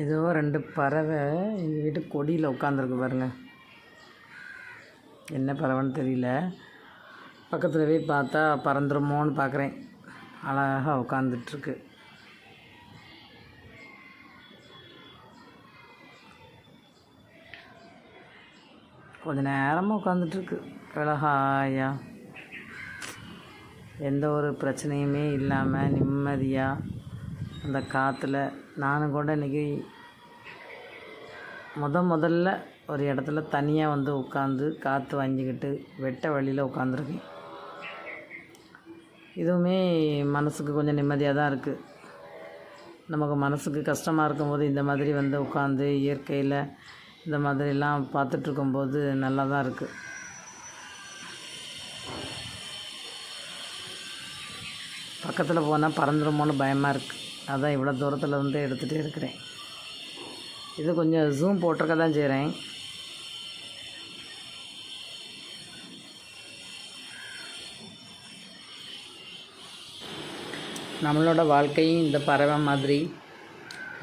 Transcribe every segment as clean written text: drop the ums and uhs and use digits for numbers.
ஏதோ 2 பறவை எங்கள் வீட்டு கொடியில் உட்காந்துருக்கு பாருங்க. என்ன பறவைன்னு தெரியல. பக்கத்தில் போய் பார்த்தா பறந்துருமோன்னு பார்க்குறேன். அழகாக உட்காந்துட்ருக்கு. கொஞ்ச நேரமாக உட்காந்துட்ருக்கு அழகாயா. எந்த ஒரு பிரச்சனையுமே இல்லாமல் நிம்மதியாக அந்த காற்றுல. நானும் கூட இன்றைக்கி முதல்ல ஒரு இடத்துல தனியாக வந்து உட்காந்து காற்று வாங்கிக்கிட்டு வெட்ட வழியில் உட்காந்துருக்கேன். இதுவுமே மனசுக்கு கொஞ்சம் நிம்மதியாக தான் இருக்குது. நமக்கு மனசுக்கு கஷ்டமாக இருக்கும்போது இந்த மாதிரி வந்து உட்காந்து இயற்கையில் இந்த மாதிரிலாம் பார்த்துட்ருக்கும்போது நல்லா தான் இருக்குது. பக்கத்தில் போனால் பறந்துருமோன்னு பயமாக இருக்குது. அதான் இவ்வளோ தூரத்தில் வந்து எடுத்துகிட்டே இருக்கிறேன். இது கொஞ்சம் ஜூம் போட்டிருக்க தான் செய்கிறேன். நம்மளோட வாழ்க்கையும் இந்த பறவை மாதிரி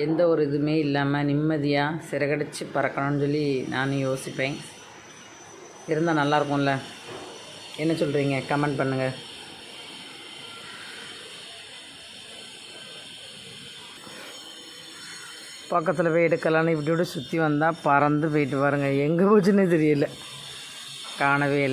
எந்த ஒரு இதுவுமே இல்லாமல் நிம்மதியாக சிறகடிச்சு பறக்கணும்னு சொல்லி நானும் யோசிப்பேன். இருந்தால் நல்லாயிருக்கும்ல. என்ன சொல்கிறீங்க? கமெண்ட் பண்ணுங்கள். பக்கத்தில் போய் எடுக்கலான்னு இப்படி சுற்றி வந்தால் பறந்து போயிட்டு பாருங்கள். எங்கே போச்சுன்னே தெரியல. காணவே இல்லை.